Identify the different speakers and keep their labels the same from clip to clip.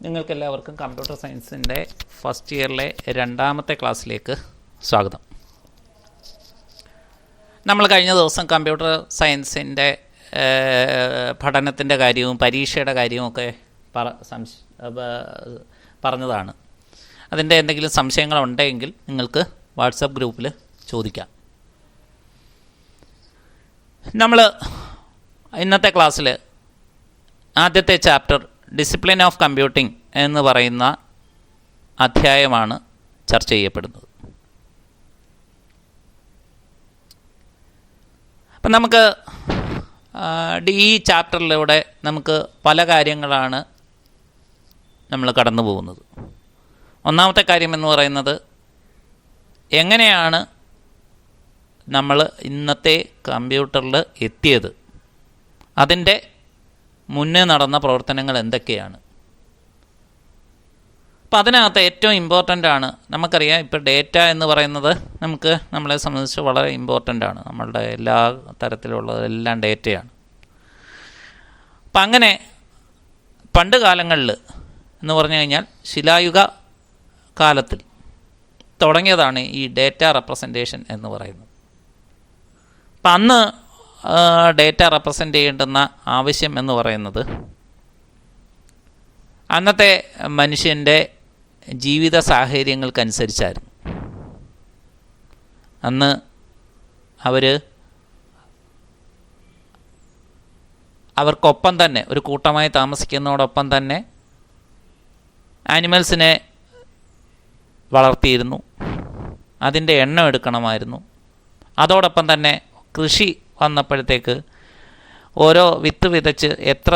Speaker 1: നിങ്ങൾക്കെല്ലാവർക്കും കമ്പ്യൂട്ടർ സയൻസിൻ്റെ ഫസ്റ്റ് ഇയറിലെ രണ്ടാമത്തെ ക്ലാസ്സിലേക്ക് സ്വാഗതം. നമ്മൾ കഴിഞ്ഞ ദിവസം കമ്പ്യൂട്ടർ സയൻസിൻ്റെ പഠനത്തിൻ്റെ കാര്യവും പരീക്ഷയുടെ കാര്യവുമൊക്കെ പറഞ്ഞതാണ്. അതിൻ്റെ എന്തെങ്കിലും സംശയങ്ങളുണ്ടെങ്കിൽ നിങ്ങൾക്ക് വാട്സപ്പ് ഗ്രൂപ്പിൽ ചോദിക്കാം. നമ്മൾ ഇന്നത്തെ ക്ലാസ്സിൽ ആദ്യത്തെ ചാപ്റ്റർ ഡിസിപ്ലിൻ ഓഫ് കമ്പ്യൂട്ടിംഗ് എന്ന് പറയുന്ന അധ്യായമാണ് ചർച്ച ചെയ്യപ്പെടുന്നത്. അപ്പം നമുക്ക് ഈ ചാപ്റ്ററിലൂടെ നമുക്ക് പല കാര്യങ്ങളാണ് നമ്മൾ കടന്നു പോകുന്നത്. ഒന്നാമത്തെ കാര്യം എന്ന് പറയുന്നത് എങ്ങനെയാണ് നമ്മൾ ഇന്നത്തെ കമ്പ്യൂട്ടറിൽ എത്തിയത്, അതിൻ്റെ മുന്നേ നടന്ന പ്രവർത്തനങ്ങൾ എന്തൊക്കെയാണ്. അപ്പോൾ അതിനകത്ത് ഏറ്റവും ഇമ്പോർട്ടൻ്റ് ആണ്, നമുക്കറിയാം ഇപ്പോൾ ഡേറ്റ എന്ന് പറയുന്നത് നമ്മളെ സംബന്ധിച്ച് വളരെ ഇമ്പോർട്ടൻ്റ് ആണ്. നമ്മളുടെ എല്ലാ തരത്തിലുള്ളതെല്ലാം ഡേറ്റയാണ്. അപ്പം അങ്ങനെ പണ്ട് കാലങ്ങളിൽ എന്ന് പറഞ്ഞു കഴിഞ്ഞാൽ ശിലായുഗ കാലത്തിൽ തുടങ്ങിയതാണ് ഈ ഡേറ്റ റെപ്രസെൻറ്റേഷൻ എന്ന് പറയുന്നത്. അപ്പം അന്ന് ഡേറ്റ റെപ്രസെൻ്റ് ചെയ്യേണ്ടുന്ന ആവശ്യം എന്ന് പറയുന്നത് അന്നത്തെ മനുഷ്യൻ്റെ ജീവിത സാഹചര്യങ്ങൾക്കനുസരിച്ചായിരുന്നു. അന്ന് അവർക്കൊപ്പം തന്നെ ഒരു കൂട്ടമായി താമസിക്കുന്നതോടൊപ്പം തന്നെ ആനിമൽസിനെ വളർത്തിയിരുന്നു, അതിൻ്റെ എണ്ണം എടുക്കണമായിരുന്നു. അതോടൊപ്പം തന്നെ കൃഷി വന്നപ്പോഴത്തേക്ക് ഓരോ വിത്ത് വിതച്ച് എത്ര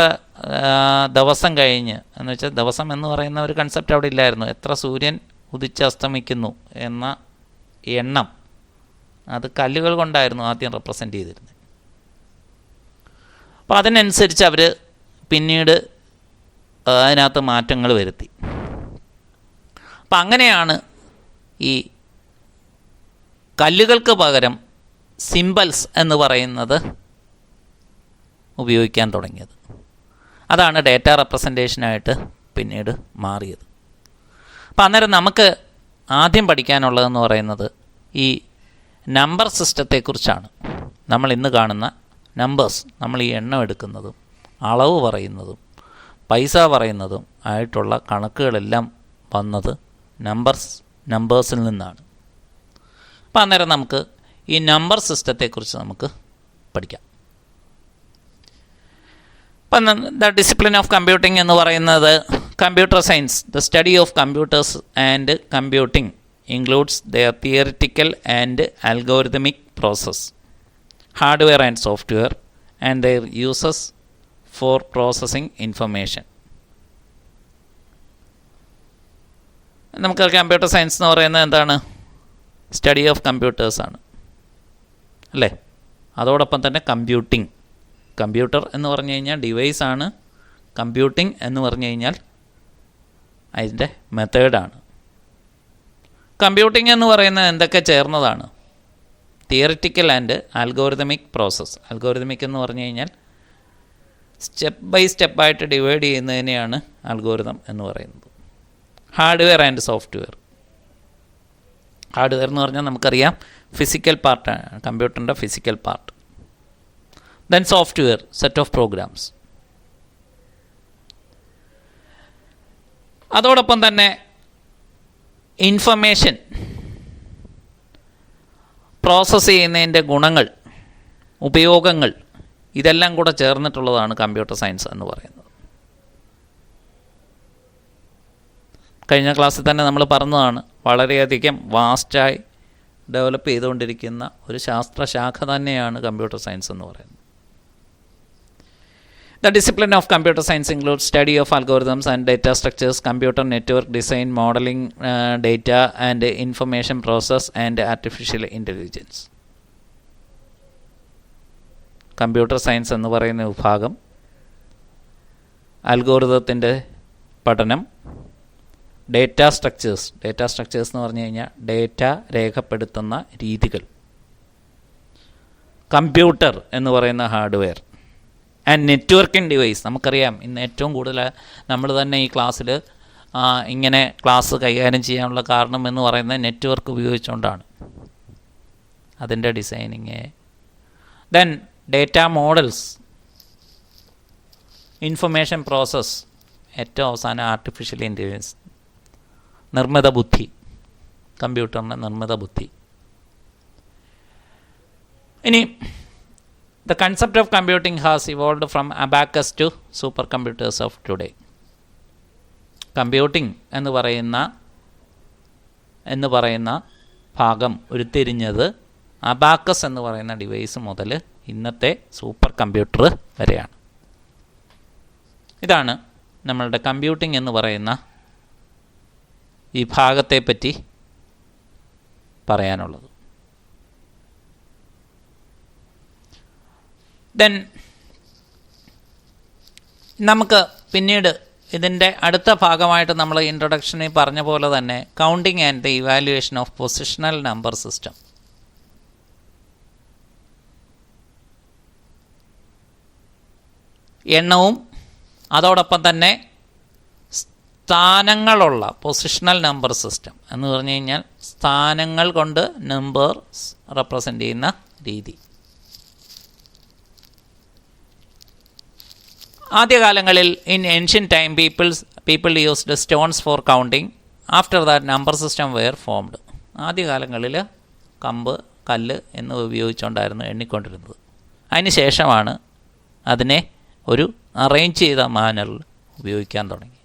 Speaker 1: ദിവസം കഴിഞ്ഞ് എന്ന് വെച്ചാൽ ദിവസം എന്ന് പറയുന്ന ഒരു കൺസെപ്റ്റ് അവിടെ ഇല്ലായിരുന്നു. എത്ര സൂര്യൻ ഉദിച്ചസ്തമിക്കുന്നു എന്ന എണ്ണം അത് കല്ലുകൾ കൊണ്ടായിരുന്നു ആദ്യം റെപ്രസെൻ്റ് ചെയ്തിരുന്നത്. അപ്പോൾ അതിനനുസരിച്ച് അവർ പിന്നീട് അതിനകത്ത് മാറ്റങ്ങൾ വരുത്തി. അപ്പം അങ്ങനെയാണ് ഈ കല്ലുകൾക്ക് പകരം സിംബൽസ് എന്ന് പറയുന്നത് ഉപയോഗിക്കാൻ തുടങ്ങിയത്. അതാണ് ഡേറ്റ റെപ്രസെൻറ്റേഷനായിട്ട് പിന്നീട് മാറിയത്. അപ്പം അന്നേരം നമുക്ക് ആദ്യം പഠിക്കാനുള്ളതെന്ന് പറയുന്നത് ഈ നമ്പർ സിസ്റ്റത്തെക്കുറിച്ചാണ്. നമ്മൾ ഇന്ന് കാണുന്ന നമ്പേഴ്സ്, നമ്മൾ ഈ എണ്ണം എടുക്കുന്നതും അളവ് പറയുന്നതും പൈസ പറയുന്നതും ആയിട്ടുള്ള കണക്കുകളെല്ലാം വന്നത് നമ്പേഴ്സിൽ നിന്നാണ്. അപ്പം അന്നേരം നമുക്ക് ഈ നമ്പർ സിസ്റ്റത്തെക്കുറിച്ച് നമുക്ക് പഠിക്കാം. അപ്പം ദ ഡിസിപ്ലിൻ ഓഫ് കമ്പ്യൂട്ടിംഗ് എന്ന് പറയുന്നത് computer science, the study of computers and computing includes their theoretical and algorithmic process, hardware and software and their uses for processing information. നമുക്ക് കമ്പ്യൂട്ടർ സയൻസ് എന്ന് പറയുന്നത് എന്താണ്? സ്റ്റഡി ഓഫ് കമ്പ്യൂട്ടേഴ്സാണ് അല്ലേ. അതോടൊപ്പം തന്നെ computer എന്ന് പറഞ്ഞു കഴിഞ്ഞാൽ ഡിവൈസാണ്. കമ്പ്യൂട്ടിംഗ് എന്ന് പറഞ്ഞു കഴിഞ്ഞാൽ അതിൻ്റെ മെത്തേഡാണ്. കമ്പ്യൂട്ടിംഗ് എന്ന് പറയുന്നത് എന്തൊക്കെ ചേർന്നതാണ്? Theoretical and algorithmic process. Algorithmic എന്ന് പറഞ്ഞു കഴിഞ്ഞാൽ സ്റ്റെപ്പ് ബൈ സ്റ്റെപ്പായിട്ട് ഡിവൈഡ് ചെയ്യുന്നതിനെയാണ് അൽഗോരിതം എന്ന് പറയുന്നത്. Hardware and software. ഹാർഡ്വെയർ എന്ന് പറഞ്ഞാൽ നമുക്കറിയാം ഫിസിക്കൽ പാർട്ടാണ്, കമ്പ്യൂട്ടറിൻ്റെ physical part. Then software, set of programs. അതോടൊപ്പം തന്നെ ഇൻഫർമേഷൻ പ്രോസസ്സ് ചെയ്യുന്നതിൻ്റെ ഗുണങ്ങൾ, ഉപയോഗങ്ങൾ, ഇതെല്ലാം കൂടെ ചേർന്നിട്ടുള്ളതാണ് കമ്പ്യൂട്ടർ സയൻസ് എന്ന് പറയുന്നത്. കഴിഞ്ഞ ക്ലാസ്സിൽ തന്നെ നമ്മൾ പറഞ്ഞതാണ്, വളരെയധികം വാസ്റ്റായി ഡെവലപ്പ് ചെയ്തുകൊണ്ടിരിക്കുന്ന ഒരു ശാസ്ത്രശാഖ തന്നെയാണ് കമ്പ്യൂട്ടർ സയൻസ് എന്ന് പറയുന്നത്. The discipline of computer science includes study of algorithms and data structures, computer network design, modelling data and information process and artificial intelligence. Computer science എന്ന് പറയുന്ന വിഭാഗം അൽഗോരിതത്തിൻ്റെ പഠനം, ഡേറ്റ സ്ട്രക്ചേഴ്സ് എന്ന് പറഞ്ഞു കഴിഞ്ഞാൽ ഡേറ്റ രേഖപ്പെടുത്തുന്ന രീതികൾ, കമ്പ്യൂട്ടർ എന്ന് പറയുന്ന ഹാർഡ്വെയർ, ആൻഡ് നെറ്റ്വർക്കിംഗ് ഡിവൈസ്. നമുക്കറിയാം ഇന്ന് ഏറ്റവും കൂടുതൽ നമ്മൾ തന്നെ ഈ ക്ലാസ്സിൽ ഇങ്ങനെ ക്ലാസ് കൈകാര്യം ചെയ്യാനുള്ള കാരണം എന്ന് പറയുന്നത് നെറ്റ്വർക്ക് ഉപയോഗിച്ചുകൊണ്ടാണ്. അതിൻ്റെ designing. Then data models, information process, ഏറ്റവും അവസാനം ആർട്ടിഫിഷ്യൽ ഇൻ്റലിജൻസ്, നിർമ്മിത ബുദ്ധി, കമ്പ്യൂട്ടറിൻ്റെ നിർമ്മിത ബുദ്ധി. ഇനി the concept of computing has evolved from abacus to supercomputers of today. Computing എന്ന് പറയുന്ന ഭാഗം ഉരുത്തിരിഞ്ഞത് അബാക്കസ് എന്ന് പറയുന്ന ഡിവൈസ് മുതൽ ഇന്നത്തെ സൂപ്പർ കമ്പ്യൂട്ടർ വരെയാണ്. ഇതാണ് നമ്മളുടെ കമ്പ്യൂട്ടിംഗ് എന്ന് പറയുന്ന ഈ ഭാഗത്തെപ്പറ്റി പറയാനുള്ളത്. ദെൻ നമുക്ക് പിന്നീട് ഇതിൻ്റെ അടുത്ത ഭാഗമായിട്ട് നമ്മൾ ഇൻട്രൊഡക്ഷനിൽ പറഞ്ഞ പോലെ തന്നെ counting and the evaluation of positional number system. എണ്ണവും അതോടൊപ്പം തന്നെ സ്ഥാനങ്ങളുള്ള പൊസിഷണൽ നമ്പർ സിസ്റ്റം എന്ന് പറഞ്ഞു കഴിഞ്ഞാൽ സ്ഥാനങ്ങൾ കൊണ്ട് നമ്പേഴ്സ് റെപ്രസെൻ്റ് ചെയ്യുന്ന രീതി. ആദ്യകാലങ്ങളിൽ in ancient time people used stones for counting. After that number system were formed. ആദ്യകാലങ്ങളിൽ കല്ല് എന്നിവ ഉപയോഗിച്ചുകൊണ്ടായിരുന്നു എണ്ണിക്കൊണ്ടിരുന്നത്. അതിന് ശേഷമാണ് അതിനെ ഒരു അറേഞ്ച് ചെയ്ത മാനറിൽ ഉപയോഗിക്കാൻ തുടങ്ങി.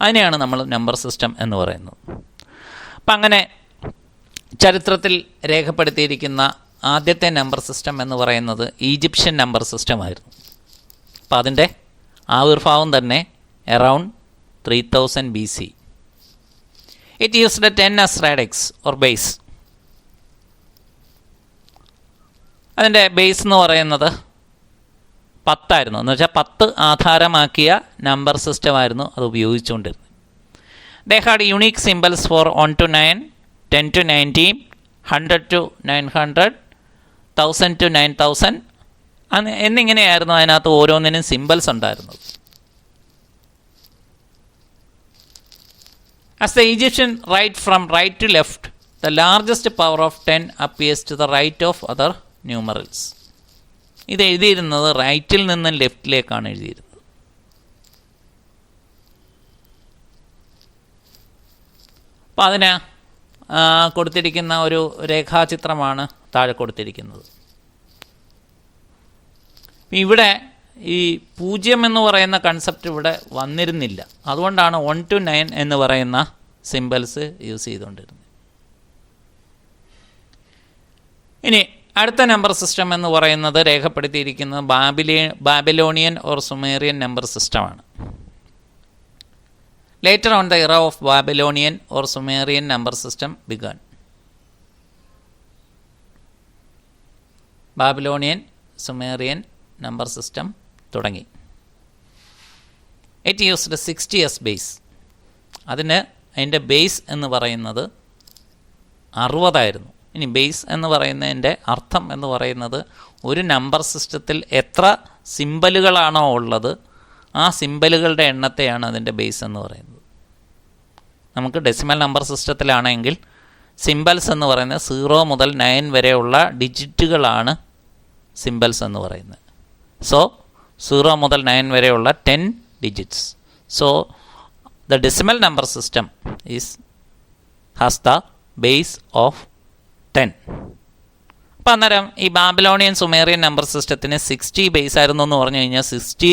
Speaker 1: അതിനെയാണ് നമ്മൾ നമ്പർ സിസ്റ്റം എന്ന് പറയുന്നത്. അപ്പം അങ്ങനെ ചരിത്രത്തിൽ രേഖപ്പെടുത്തിയിരിക്കുന്ന ആദ്യത്തെ നമ്പർ സിസ്റ്റം എന്ന് പറയുന്നത് ഈജിപ്ഷ്യൻ നമ്പർ സിസ്റ്റമായിരുന്നു. അപ്പോൾ അതിൻ്റെ ആവിർഭാവം തന്നെ around 3000 BC. It used 10 as radix or base. അതിൻ്റെ ബേസ് എന്ന് പറയുന്നത് 10 എന്ന് വെച്ചാൽ 10 ആധാരമാക്കിയ നമ്പർ സിസ്റ്റമായിരുന്നു അത് ഉപയോഗിച്ചുകൊണ്ടിരുന്നത്. They had unique symbols for 1 to 9, 10 to 19, 100 to 900, 1000 to 9000 എന്നിങ്ങനെയായിരുന്നു അതിനകത്ത് ഓരോന്നിനും സിംബൽസ് ഉണ്ടായിരുന്നത്. As the Egyptian write from right to left, the largest power of 10 appears to the right of other numerals. ഇത് എഴുതിയിരുന്നത് റൈറ്റിൽ നിന്നും ലെഫ്റ്റിലേക്കാണ് എഴുതിയിരുന്നത്. അപ്പോൾ അതിന് കൊടുത്തിരിക്കുന്ന ഒരു രേഖാചിത്രമാണ് താഴെ കൊടുത്തിരിക്കുന്നത്. ഇവിടെ ഈ 0 എന്ന് പറയുന്ന കൺസെപ്റ്റ് ഇവിടെ വന്നിരുന്നില്ല. അതുകൊണ്ടാണ് 1 to 9 എന്ന് പറയുന്ന സിംബൽസ് യൂസ് ചെയ്തുകൊണ്ടിരുന്നത്. ഇനി അടുത്ത നമ്പർ സിസ്റ്റം എന്ന് പറയുന്നത് രേഖപ്പെടുത്തിയിരിക്കുന്നത് ബാബിലോണിയൻ ഓർ സുമേറിയൻ നമ്പർ സിസ്റ്റമാണ്. Later on the era of Babylonian or Sumerian number system began. Babylonian Sumerian number system തുടങ്ങി. It used 60 as base. അതിൻ്റെ ബേസ് എന്ന് പറയുന്നത് 60. ഇനി ബേസ് എന്ന് പറയുന്നതിൻ്റെ അർത്ഥം എന്ന് പറയുന്നത് ഒരു നമ്പർ സിസ്റ്റത്തിൽ എത്ര സിംബലുകളാണോ ഉള്ളത് ആ സിംബലുകളുടെ എണ്ണത്തെയാണ് അതിൻ്റെ ബേസ് എന്ന് പറയുന്നത്. നമുക്ക് ഡെസിമൽ നമ്പർ സിസ്റ്റത്തിലാണെങ്കിൽ സിംബൽസ് എന്ന് പറയുന്നത് 0 മുതൽ 9 വരെയുള്ള ഡിജിറ്റുകളാണ് സിംബൽസ് എന്ന് പറയുന്നത്. സോ 0 മുതൽ 9 വരെയുള്ള 10 digits. So the decimal number system has the base of 10. അപ്പം അന്നേരം ഈ ബാബിലോണിയൻ സുമേറിയൻ നമ്പർ സിസ്റ്റത്തിന് 60 ബേസ് ആയിരുന്നു എന്ന് പറഞ്ഞു കഴിഞ്ഞാൽ 60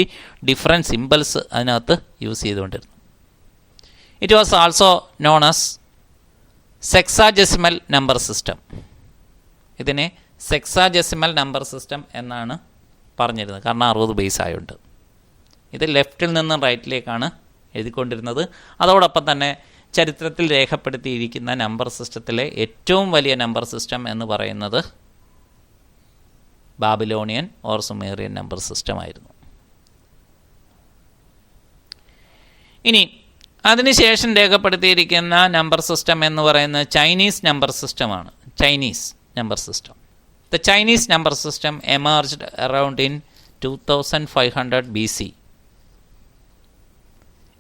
Speaker 1: ഡിഫറെൻറ്റ് സിംബൽസ് അതിനകത്ത് യൂസ് ചെയ്തുകൊണ്ടിരുന്നു. It was also known as sexagesimal number system. ഇതിനെ സെക്സാജെസിമൽ നമ്പർ സിസ്റ്റം എന്നാണ് പറഞ്ഞിരുന്നത്. കാരണം 60 ബേസ് ആയതുകൊണ്ട്. ഇത് ലെഫ്റ്റിൽ നിന്നും റൈറ്റിലേക്കാണ് എഴുതിക്കൊണ്ടിരുന്നത്. അതോടൊപ്പം തന്നെ ചരിത്രത്തിൽ രേഖപ്പെടുത്തിയിരിക്കുന്ന നമ്പർ സിസ്റ്റത്തിലെ ഏറ്റവും വലിയ നമ്പർ സിസ്റ്റം എന്ന് പറയുന്നത് ബാബിലോണിയൻ ഓർ സുമേറിയൻ നമ്പർ സിസ്റ്റമായിരുന്നു. ഇനി അതിനുശേഷം രേഖപ്പെടുത്തിയിരിക്കുന്ന നമ്പർ സിസ്റ്റം എന്ന് പറയുന്നത് ചൈനീസ് നമ്പർ സിസ്റ്റമാണ്. Chinese number system. The Chinese number system emerged around in 2500 BC.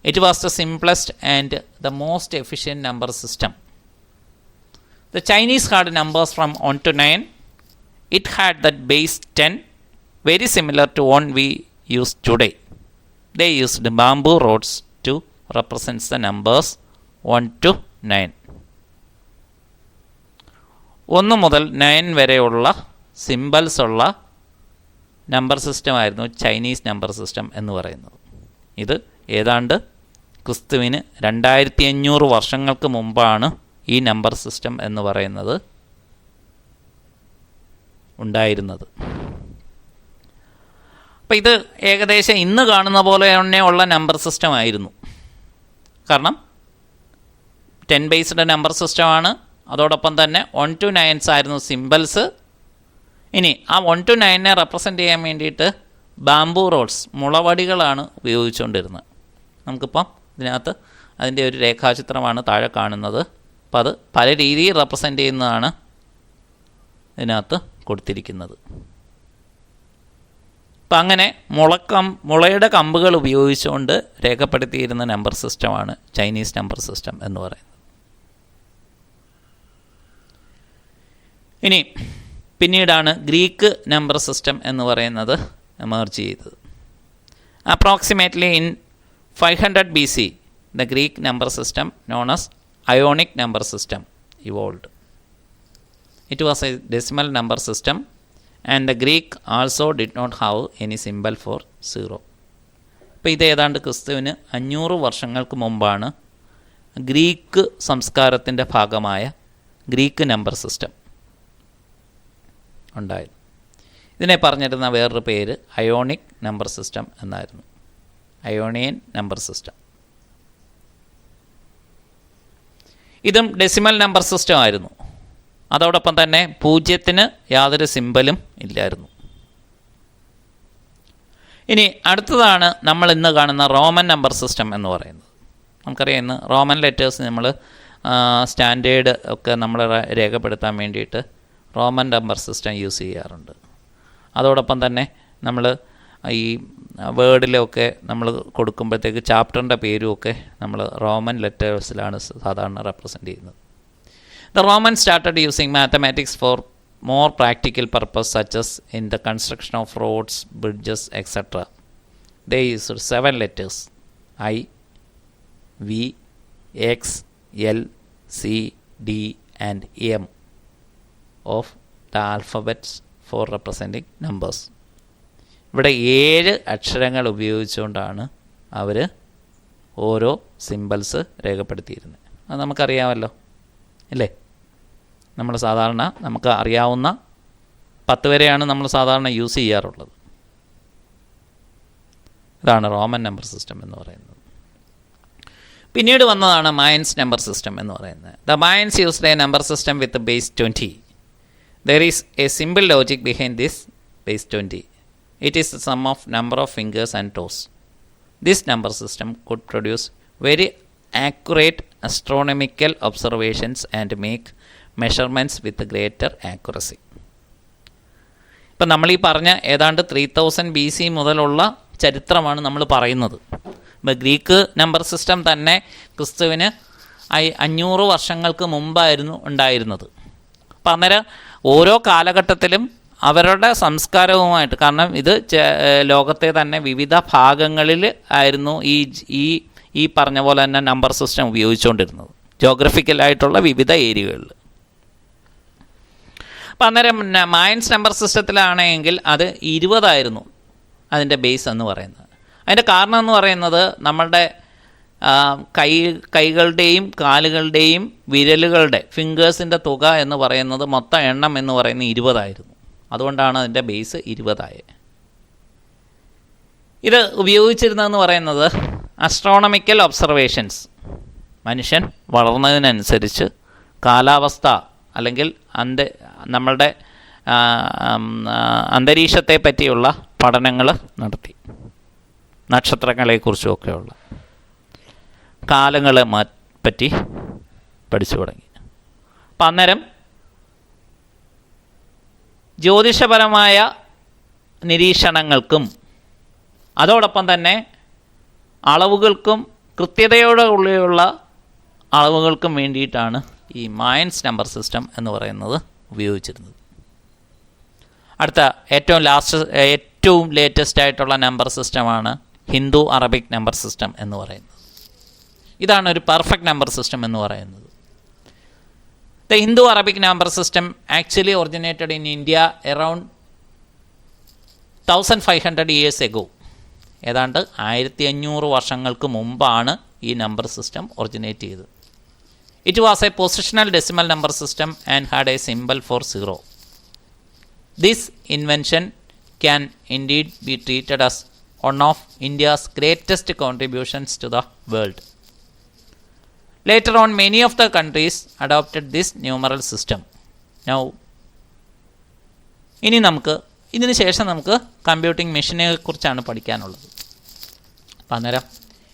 Speaker 1: It was the simplest and the most efficient number system. The Chinese had numbers from 1 to 9. It had that base 10, very similar to one we use today. They used bamboo rods to represent the numbers 1 to 9. 1 മുതൽ 9 വരെയുള്ള symbols ഉള്ള number system ആയിരുന്നു Chinese number system എന്ന് പറയുന്നത്. ഇത് ഏതാണ്ട് ക്രിസ്തുവിന് 2500 വർഷങ്ങൾക്ക് മുമ്പാണ് ഈ നമ്പർ സിസ്റ്റം എന്ന് പറയുന്നത് ഉണ്ടായിരുന്നത്. അപ്പോൾ ഇത് ഏകദേശം ഇന്ന് കാണുന്ന പോലെ തന്നെ ഉള്ള നമ്പർ സിസ്റ്റം ആയിരുന്നു. കാരണം 10 ബേസ്ഡ് നമ്പർ സിസ്റ്റമാണ്. അതോടൊപ്പം തന്നെ 1 to 9 ആയിരുന്നു സിംബൽസ്. ഇനി ആ 1 to 9 റെപ്രസെൻ്റ് ചെയ്യാൻ വേണ്ടിയിട്ട് ബാംബൂ റോഡ്സ്, മുളവടികളാണ് ഉപയോഗിച്ചുകൊണ്ടിരുന്നത്. നമുക്കിപ്പം ഇതിനകത്ത് അതിൻ്റെ ഒരു രേഖാചിത്രമാണ് താഴെ കാണുന്നത്. അപ്പം അത് പല രീതിയിൽ റെപ്രസെൻ്റ് ചെയ്യുന്നതാണ് ഇതിനകത്ത് കൊടുത്തിരിക്കുന്നത്. അപ്പം അങ്ങനെ മുളയുടെ കമ്പുകൾ ഉപയോഗിച്ചുകൊണ്ട് രേഖപ്പെടുത്തിയിരുന്ന നമ്പർ സിസ്റ്റമാണ് ചൈനീസ് നമ്പർ സിസ്റ്റം എന്ന് പറയുന്നത്. ഇനി പിന്നീടാണ് ഗ്രീക്ക് നമ്പർ സിസ്റ്റം എന്ന് പറയുന്നത് എമർജ് ചെയ്തത്. Approximately in 500 BC, the Greek number system known as Ionic number system evolved. It was a decimal number system and the Greek also did not have any symbol for 0. അപ്പോൾ ഇത് ഏതാണ്ട് ക്രിസ്തുവിന് 500 വർഷങ്ങൾക്ക് മുമ്പാണ് Greek സംസ്കാരത്തിൻ്റെ ഭാഗമായ Greek number system ഉണ്ടായത്. ഇതിനെ പറഞ്ഞിരുന്ന വേറൊരു പേര് അയോണിക് നമ്പർ സിസ്റ്റം എന്നായിരുന്നു. Ionian number system. ഇതും ഡെസിമൽ നമ്പർ സിസ്റ്റം ആയിരുന്നു. അതോടൊപ്പം തന്നെ 0 യാതൊരു സിമ്പലും ഇല്ലായിരുന്നു. ഇനി അടുത്തതാണ് നമ്മൾ ഇന്ന് കാണുന്ന റോമൻ നമ്പർ സിസ്റ്റം എന്ന് പറയുന്നത്. നമുക്കറിയാം ഇന്ന് റോമൻ ലെറ്റേഴ്സ് നമ്മൾ സ്റ്റാൻഡേർഡ് ഒക്കെ നമ്മൾ രേഖപ്പെടുത്താൻ വേണ്ടിയിട്ട് റോമൻ നമ്പർ സിസ്റ്റം യൂസ് ചെയ്യാറുണ്ട്. അതോടൊപ്പം തന്നെ നമ്മൾ ഈ വേർഡിലൊക്കെ നമ്മൾ കൊടുക്കുമ്പോഴത്തേക്ക് ചാപ്റ്ററിൻ്റെ പേരുമൊക്കെ നമ്മൾ റോമൻ ലെറ്റേഴ്സിലാണ് സാധാരണ റെപ്രസെൻ്റ് ചെയ്യുന്നത്. The Romans started using mathematics for more practical purpose such as in the construction of roads, bridges, etc. They used 7 letters I, V, X, L, C, D and M of the alphabets for representing numbers. ഇവിടെ 7 അക്ഷരങ്ങൾ ഉപയോഗിച്ചുകൊണ്ടാണ് അവർ ഓരോ symbols രേഖപ്പെടുത്തിയിരുന്നത്. അത് നമുക്കറിയാമല്ലോ അല്ലേ? നമ്മൾ സാധാരണ നമുക്ക് അറിയാവുന്ന 10 വരെയാണ് നമ്മൾ സാധാരണ യൂസ് ചെയ്യാറുള്ളത്. ഇതാണ് റോമൻ നമ്പർ സിസ്റ്റം എന്ന് പറയുന്നത്. പിന്നീട് വന്നതാണ് മയൻസ് നമ്പർ സിസ്റ്റം എന്ന് പറയുന്നത്. The Mayans used a number system with base 20. There is a simple logic behind this base 20. It is the sum of number of fingers and toes. This number system could produce very accurate astronomical observations and make measurements with greater accuracy. ഇപ്പം നമ്മൾ ഈ പറഞ്ഞ ഏതാണ്ട് 3000 BC മുതലുള്ള ചരിത്രമാണ് നമ്മൾ പറയുന്നത്. ഇപ്പോൾ ഗ്രീക്ക് നമ്പർ സിസ്റ്റം തന്നെ ക്രിസ്തുവിന് 500 വർഷങ്ങൾക്ക് മുമ്പായിരുന്നു ഉണ്ടായിരുന്നത്. അപ്പം അന്നേരം ഓരോ കാലഘട്ടത്തിലും അവരുടെ സംസ്കാരവുമായിട്ട്, കാരണം ഇത് ലോകത്തെ തന്നെ വിവിധ ഭാഗങ്ങളിൽ ആയിരുന്നു ഈ പറഞ്ഞ പോലെ തന്നെ നമ്പർ സിസ്റ്റം ഉപയോഗിച്ചുകൊണ്ടിരുന്നത്, ജോഗ്രഫിക്കലായിട്ടുള്ള വിവിധ ഏരിയകളിൽ. അപ്പം അന്നേരം മയൻസ് നമ്പർ സിസ്റ്റത്തിലാണെങ്കിൽ അത് 20 ആയിരുന്നു അതിൻ്റെ ബേസ് എന്ന് പറയുന്നത്. അതിൻ്റെ കാരണം എന്ന് പറയുന്നത് നമ്മളുടെ കൈകളുടെയും കാലുകളുടെയും വിരലുകളുടെ ഫിംഗേഴ്സിൻ്റെ തുക എന്ന് പറയുന്നത് മൊത്തം എണ്ണം എന്ന് പറയുന്നത് 20 ആയിരുന്നു. അതുകൊണ്ടാണ് അതിൻ്റെ ബേസ് 20 ആയത്. ഇത് ഉപയോഗിച്ചിരുന്നതെന്ന് പറയുന്നത് അസ്ട്രോണമിക്കൽ ഒബ്സർവേഷൻസ്, മനുഷ്യൻ വളർന്നതിനനുസരിച്ച് കാലാവസ്ഥ അല്ലെങ്കിൽ നമ്മളുടെ അന്തരീക്ഷത്തെ പറ്റിയുള്ള പഠനങ്ങൾ നടത്തി, നക്ഷത്രങ്ങളെക്കുറിച്ചുമൊക്കെയുള്ള കാലങ്ങളെ പറ്റി പഠിച്ചു തുടങ്ങി. അപ്പം അന്നേരം ജ്യോതിഷപരമായ നിരീക്ഷണങ്ങൾക്കും അതോടൊപ്പം തന്നെ അളവുകൾക്കും കൃത്യതയോടെയുള്ള അളവുകൾക്കും വേണ്ടിയിട്ടാണ് ഈ മായൻസ് നമ്പർ സിസ്റ്റം എന്ന് പറയുന്നത് ഉപയോഗിച്ചിരുന്നത്. അടുത്ത ഏറ്റവും ലേറ്റസ്റ്റ് ആയിട്ടുള്ള നമ്പർ സിസ്റ്റമാണ് ഹിന്ദു അറബിക് നമ്പർ സിസ്റ്റം എന്ന് പറയുന്നത്. ഇതാണ് ഒരു പെർഫെക്റ്റ് നമ്പർ സിസ്റ്റം എന്ന് പറയുന്നത്. The Hindu Arabic number system actually originated in India around 1500 years ago. ഏതാണ്ട് 1500 വർഷങ്ങൾക്ക് മുമ്പാണ് ഈ നമ്പർ സിസ്റ്റം ഒറിജിനേറ്റ് ചെയ്തത്. It was a positional decimal number system and had a symbol for 0. This invention can indeed be treated as one of India's greatest contributions to the world. Later on, many of the countries adopted this numeral system. Now, ഇതിന് ശേഷം നമുക്ക് computing മെഷീനെ കുറിച്ചാണ് പഠിക്കാനുള്ളത്. അപ്പം അന്നേരം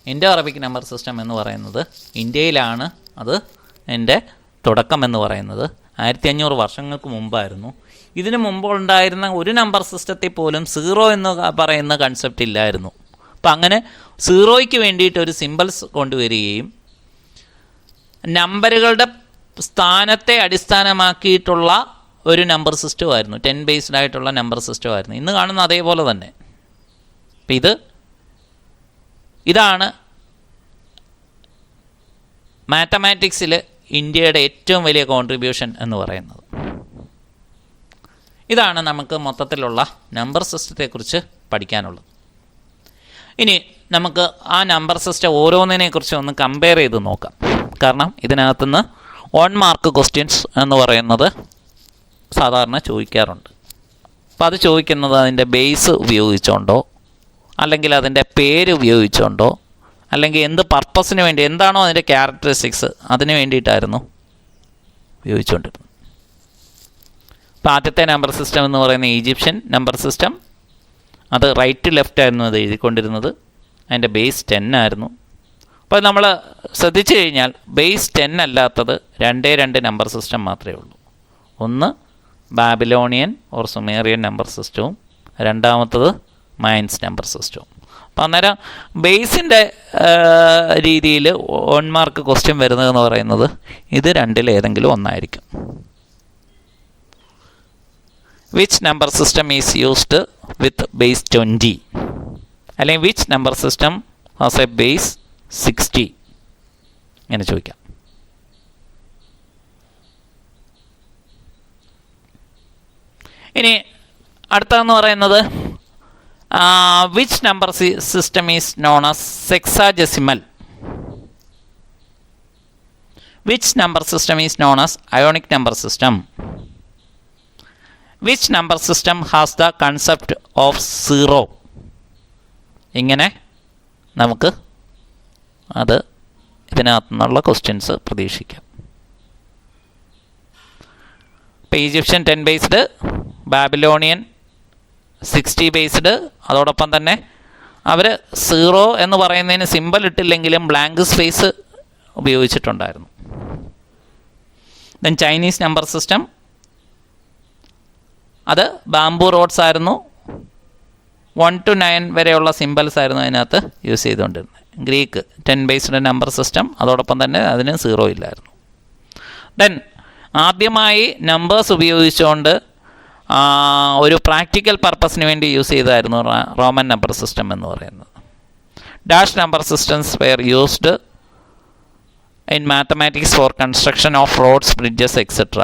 Speaker 1: Indo Arabic number system എന്ന് പറയുന്നത് ഇന്ത്യയിലാണ് അത് എൻ്റെ തുടക്കം എന്ന് പറയുന്നത്. 1500 വർഷങ്ങൾക്ക് മുമ്പായിരുന്നു. ഇതിന് മുമ്പുണ്ടായിരുന്ന ഒരു നമ്പർ സിസ്റ്റത്തിൽ പോലും 0 എന്ന് പറയുന്ന കൺസെപ്റ്റ് ഇല്ലായിരുന്നു. അപ്പം അങ്ങനെ 0യ്ക്ക് വേണ്ടിയിട്ട് ഒരു സിമ്പിൾസ് കൊണ്ടുവരികയും നമ്പറുകളുടെ സ്ഥാനത്തെ അടിസ്ഥാനമാക്കിയിട്ടുള്ള ഒരു നമ്പർ സിസ്റ്റമായിരുന്നു. 10 ബേസ്ഡ് ആയിട്ടുള്ള നമ്പർ സിസ്റ്റമായിരുന്നു. ഇന്ന് കാണുന്ന അതേപോലെ തന്നെ. അപ്പം ഇതാണ് മാത്തമാറ്റിക്സിൽ ഇന്ത്യയുടെ ഏറ്റവും വലിയ കോൺട്രിബ്യൂഷൻ എന്ന് പറയുന്നത്. ഇതാണ് നമുക്ക് മൊത്തത്തിലുള്ള നമ്പർ സിസ്റ്റത്തെക്കുറിച്ച് പഠിക്കാനുള്ളത്. ഇനി നമുക്ക് ആ നമ്പർ സിസ്റ്റം ഓരോന്നിനെക്കുറിച്ച് ഒന്ന് കമ്പയർ ചെയ്ത് നോക്കാം. കാരണം ഇതിനകത്തുനിന്ന് 1 മാർക്ക് ക്വസ്റ്റ്യൻസ് എന്ന് പറയുന്നത് സാധാരണ ചോദിക്കാറുണ്ട്. അപ്പോൾ അത് ചോദിക്കുന്നത് അതിൻ്റെ ബേസ് ഉപയോഗിച്ചുകൊണ്ടോ അല്ലെങ്കിൽ അതിൻ്റെ പേര് ഉപയോഗിച്ചുകൊണ്ടോ അല്ലെങ്കിൽ എന്ത് പർപ്പസിന് വേണ്ടി എന്താണോ അതിൻ്റെ ക്യാരക്ടറിസ്റ്റിക്സ് അതിന് വേണ്ടിയിട്ടായിരുന്നു ഉപയോഗിച്ചുകൊണ്ടിരുന്നത്. അപ്പോൾ ആദ്യത്തെ നമ്പർ സിസ്റ്റം എന്ന് പറയുന്ന ഈജിപ്ഷ്യൻ നമ്പർ സിസ്റ്റം, അത് റൈറ്റ് ലെഫ്റ്റ് ആയിരുന്നു അത് എഴുതിക്കൊണ്ടിരുന്നത്. അതിൻ്റെ ബേസ് 10 ആയിരുന്നു. അപ്പോൾ നമ്മൾ ശ്രദ്ധിച്ചു കഴിഞ്ഞാൽ ബേസ് 10 അല്ലാത്തത് 2 നമ്പർ സിസ്റ്റം മാത്രമേ ഉള്ളൂ. ഒന്ന് ബാബിലോണിയൻ ഓർ സുമേറിയൻ നമ്പർ സിസ്റ്റവും രണ്ടാമത്തത് മയൻസ് നമ്പർ സിസ്റ്റവും. അപ്പോൾ അന്നേരം ബേസിൻ്റെ രീതിയിൽ 1 മാർക്ക് ക്വസ്റ്റ്യൻ വരുന്നതെന്ന് പറയുന്നത് ഇത് രണ്ടിലേതെങ്കിലും ഒന്നായിരിക്കും. Which number system is used with base 20 അല്ലെങ്കിൽ which number system has a base 60 ഇങ്ങനെ ചോദിക്കാം. ഇനി അടുത്തതെന്ന് പറയുന്നത് which number system is known as sexadecimal. Which number system is known as ionic number system. Which number system has the concept of 0. ഇങ്ങനെ നമുക്ക് അത് ഇതിനകത്തു നിന്നുള്ള ക്വസ്റ്റ്യൻസ് പ്രതീക്ഷിക്കാം. ഇപ്പോൾ ഈജിപ്ഷ്യൻ 10 ബേസ്ഡ്, ബാബിലോണിയൻ 60 ബേസ്ഡ്. അതോടൊപ്പം തന്നെ അവർ 0 എന്ന് പറയുന്നതിന് സിമ്പൽ ഇട്ടില്ലെങ്കിലും ബ്ലാങ്ക് സ്പേസ് ഉപയോഗിച്ചിട്ടുണ്ടായിരുന്നു. ദെൻ ചൈനീസ് നമ്പർ സിസ്റ്റം, അത് ബാംബു റോഡ്സ് ആയിരുന്നു. 1 to 9 വരെയുള്ള സിമ്പൽസ് ആയിരുന്നു അതിനകത്ത് യൂസ് ചെയ്തുകൊണ്ടിരുന്നത്. ഗ്രീക്ക് 10 ബേസ്ഡ് നമ്പർ സിസ്റ്റം, അതോടൊപ്പം തന്നെ അതിന് 0 ഇല്ലായിരുന്നു. ദെൻ ആദ്യമായി നമ്പേഴ്സ് ഉപയോഗിച്ചുകൊണ്ട് ഒരു പ്രാക്ടിക്കൽ പർപ്പസിന് വേണ്ടി യൂസ് ചെയ്തായിരുന്നു റോമൻ നമ്പർ സിസ്റ്റം എന്ന് പറയുന്നത്. Dash number systems were used in mathematics for construction of roads, bridges etcetera.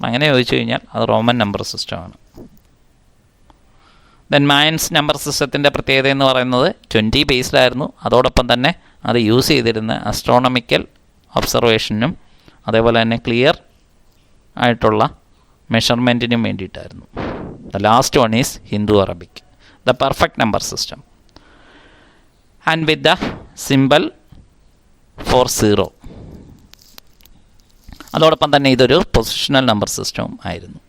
Speaker 1: അങ്ങനെ ചോദിച്ചു കഴിഞ്ഞാൽ അത് റോമൻ നമ്പർ സിസ്റ്റമാണ്. ദെൻ മയൻസ് നമ്പർ സിസ്റ്റത്തിൻ്റെ പ്രത്യേകത എന്ന് പറയുന്നത് 20 ബേസ്ഡായിരുന്നു. അതോടൊപ്പം തന്നെ അത് യൂസ് ചെയ്തിരുന്ന അസ്ട്രോണമിക്കൽ ഒബ്സർവേഷനും അതേപോലെ തന്നെ ക്ലിയർ ആയിട്ടുള്ള മെഷർമെൻറ്റിനും വേണ്ടിയിട്ടായിരുന്നു. The last one is Hindu Arabic, the perfect number system and with the symbol for 0. അതോടൊപ്പം തന്നെ ഇതൊരു പൊസിഷണൽ നമ്പർ സിസ്റ്റവും ആയിരുന്നു.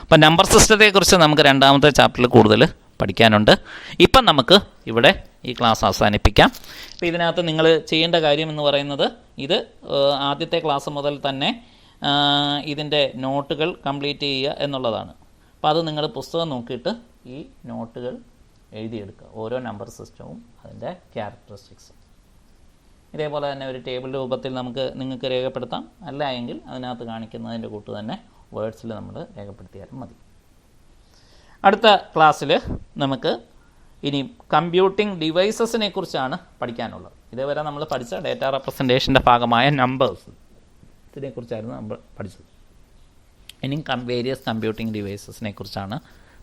Speaker 1: അപ്പം നമ്പർ സിസ്റ്റത്തെക്കുറിച്ച് നമുക്ക് രണ്ടാമത്തെ ചാപ്റ്ററിൽ കൂടുതൽ പഠിക്കാനുണ്ട്. ഇപ്പം നമുക്ക് ഇവിടെ ഈ ക്ലാസ് അവസാനിപ്പിക്കാം. അപ്പോൾ ഇതിനകത്ത് നിങ്ങൾ ചെയ്യേണ്ട കാര്യം എന്ന് പറയുന്നത് ഇത് ആദ്യത്തെ ക്ലാസ് മുതൽ തന്നെ ഇതിൻ്റെ നോട്ടുകൾ കംപ്ലീറ്റ് ചെയ്യുക എന്നുള്ളതാണ്. അപ്പോൾ അത് നിങ്ങൾ പുസ്തകം നോക്കിയിട്ട് ഈ നോട്ടുകൾ എഴുതിയെടുക്കുക. ഓരോ നമ്പർ സിസ്റ്റവും അതിൻ്റെ ക്യാരക്ടറിസ്റ്റിക്സും. ഇതേപോലെ തന്നെ ഒരു ടേബിൾ രൂപത്തിൽ നിങ്ങൾക്ക് രേഖപ്പെടുത്താം. അല്ല എങ്കിൽ അതിനകത്ത് കാണിക്കുന്നതിൻ്റെ കൂട്ട് തന്നെ വേർഡ്സിൽ നമ്മൾ രേഖപ്പെടുത്തിയാലും മതി. അടുത്ത ക്ലാസ്സിൽ നമുക്ക് ഇനി കമ്പ്യൂട്ടിംഗ് ഡിവൈസസിനെ കുറിച്ചാണ് പഠിക്കാനുള്ളത്. ഇതേവരെ നമ്മൾ പഠിച്ച ഡേറ്റ റെപ്രസെൻറ്റേഷൻ്റെ ഭാഗമായ നമ്പേഴ്സ് ഇതിനെക്കുറിച്ചായിരുന്നു നമ്മൾ പഠിച്ചത്. ഇനി വേരിയസ് കമ്പ്യൂട്ടിംഗ് ഡിവൈസസിനെ കുറിച്ചാണ്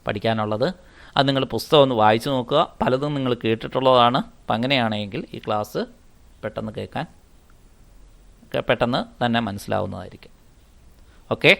Speaker 1: പഠിക്കാനുള്ളത്. അത് നിങ്ങൾ പുസ്തകം ഒന്ന് വായിച്ചു നോക്കുക. പലതും നിങ്ങൾ കേട്ടിട്ടുള്ളതാണ്. അപ്പം അങ്ങനെയാണെങ്കിൽ ഈ ക്ലാസ് പെട്ടെന്ന് തന്നെ മനസ്സിലാവുന്നതായിരിക്കും. ഓക്കെ.